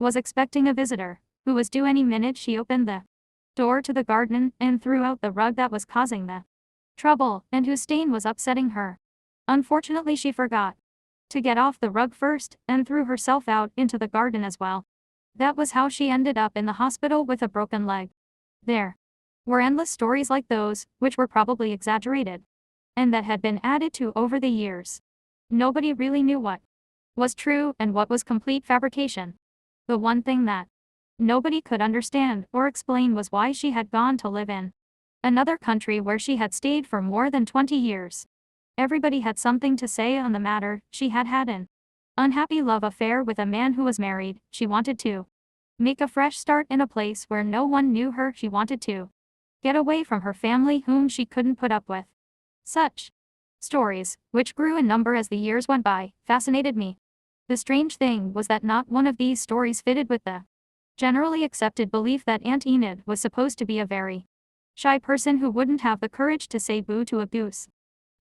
was expecting a visitor, who was due any minute. She opened the door to the garden and threw out the rug that was causing the trouble and whose stain was upsetting her. Unfortunately, she forgot to get off the rug first and threw herself out into the garden as well. That was how she ended up in the hospital with a broken leg. There were endless stories like those, which were probably exaggerated, and that had been added to over the years. Nobody really knew what was true and what was complete fabrication. The one thing that nobody could understand or explain was why she had gone to live in another country where she had stayed for more than 20 years. Everybody had something to say on the matter. She had had an unhappy love affair with a man who was married. She wanted to make a fresh start in a place where no one knew her. She wanted to get away from her family whom she couldn't put up with. Such stories, which grew in number as the years went by, fascinated me. The strange thing was that not one of these stories fitted with the generally accepted belief that Aunt Enid was supposed to be a very shy person who wouldn't have the courage to say boo to a goose.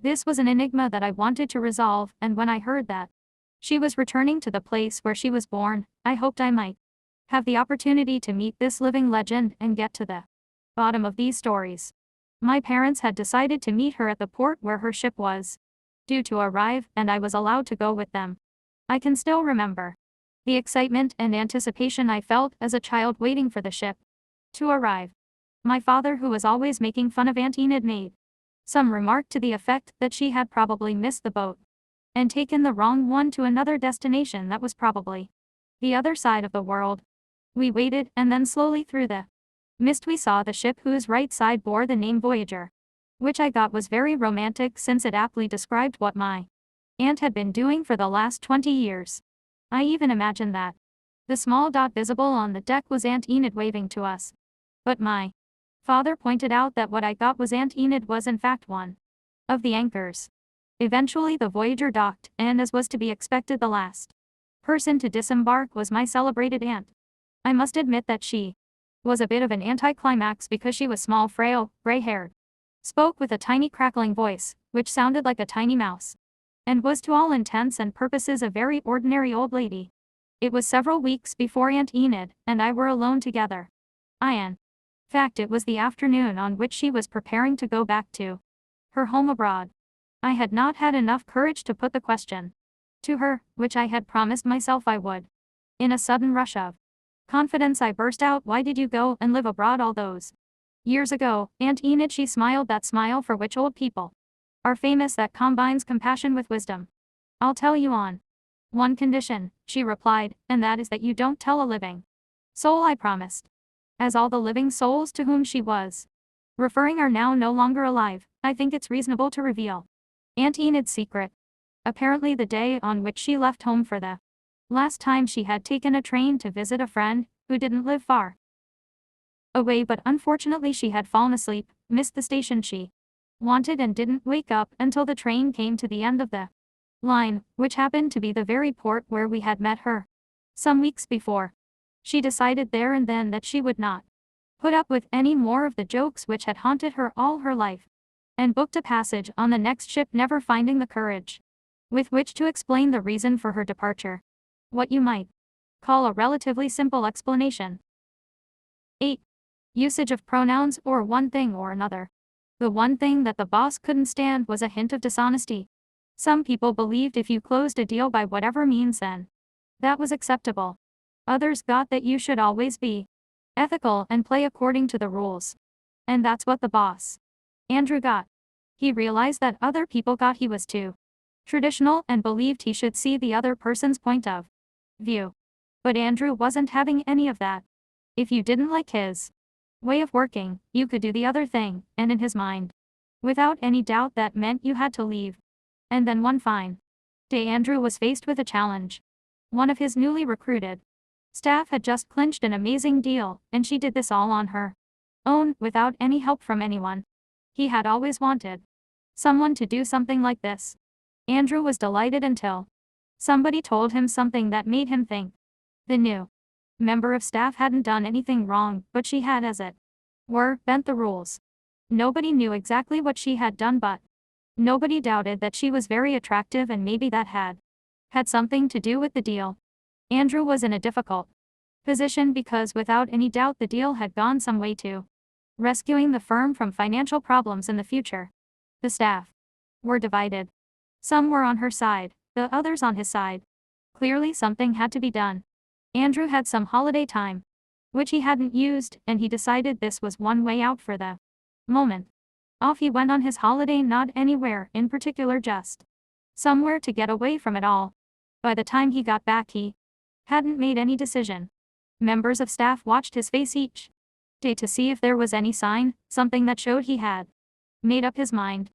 This was an enigma that I wanted to resolve, and when I heard that she was returning to the place where she was born, I hoped I might have the opportunity to meet this living legend and get to the bottom of these stories. My parents had decided to meet her at the port where her ship was due to arrive, and I was allowed to go with them. I can still remember the excitement and anticipation I felt as a child waiting for the ship to arrive. My father, who was always making fun of Aunt Enid, made some remark to the effect that she had probably missed the boat and taken the wrong one to another destination that was probably the other side of the world. We waited, and then slowly through the mist we saw the ship whose right side bore the name Voyager, which I thought was very romantic since it aptly described what my aunt had been doing for the last 20 years. I even imagined that the small dot visible on the deck was Aunt Enid waving to us. But my father pointed out that what I thought was Aunt Enid was in fact one of the anchors. Eventually the Voyager docked, and as was to be expected, the last person to disembark was my celebrated aunt. I must admit that she was a bit of an anticlimax because she was small, frail, gray-haired, spoke with a tiny crackling voice, which sounded like a tiny mouse, and was to all intents and purposes a very ordinary old lady. It was several weeks before Aunt Enid and I were alone together. In fact, it was the afternoon on which she was preparing to go back to her home abroad. I had not had enough courage to put the question to her, which I had promised myself I would. In a sudden rush of confidence I burst out, "Why did you go and live abroad all those years ago, Aunt Enid?" She smiled, that smile for which old people are famous, that combines compassion with wisdom. "I'll tell you on one condition," she replied, "and that is that you don't tell a living soul." I promised. As all the living souls to whom she was referring are now no longer alive, I think it's reasonable to reveal Aunt Enid's secret. Apparently the day on which she left home for the last time, she had taken a train to visit a friend who didn't live far away, but unfortunately she had fallen asleep, missed the station she wanted, and didn't wake up until the train came to the end of the line, which happened to be the very port where we had met her some weeks before. She decided there and then that she would not put up with any more of the jokes which had haunted her all her life, and booked a passage on the next ship, never finding the courage with which to explain the reason for her departure. What you might call a relatively simple explanation. 8. Usage of pronouns, or one thing or another. The one thing that the boss couldn't stand was a hint of dishonesty. Some people believed if you closed a deal by whatever means, then that was acceptable. Others got that you should always be ethical and play according to the rules. And that's what the boss, Andrew, got. He realized that other people got he was too traditional and believed he should see the other person's point of view. But Andrew wasn't having any of that. If you didn't like his way of working, you could do the other thing, and in his mind, without any doubt, that meant you had to leave. And then one fine day Andrew was faced with a challenge. One of his newly recruited staff had just clinched an amazing deal, and she did this all on her own, without any help from anyone. He had always wanted someone to do something like this. Andrew was delighted until somebody told him something that made him think. The new member of staff hadn't done anything wrong, but she had, as it were, bent the rules. Nobody knew exactly what she had done, but nobody doubted that she was very attractive, and maybe that had something to do with the deal. Andrew was in a difficult position because without any doubt the deal had gone some way to rescuing the firm from financial problems in the future. The staff were divided. Some were on her side, the others on his side. Clearly something had to be done. Andrew had some holiday time, which he hadn't used, and he decided this was one way out for the moment. Off he went on his holiday, not anywhere in particular, just somewhere to get away from it all. By the time he got back he hadn't made any decision. Members of staff watched his face each day to see if there was any sign, something that showed he had made up his mind.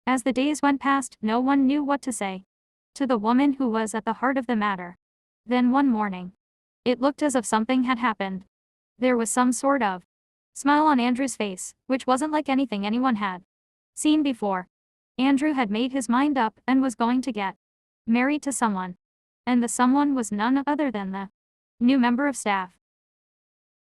As the days went past, no one knew what to say to the woman who was at the heart of the matter. Then one morning, it looked as if something had happened. There was some sort of smile on Andrew's face, which wasn't like anything anyone had seen before. Andrew had made his mind up and was going to get married to someone. And the someone was none other than the new member of staff.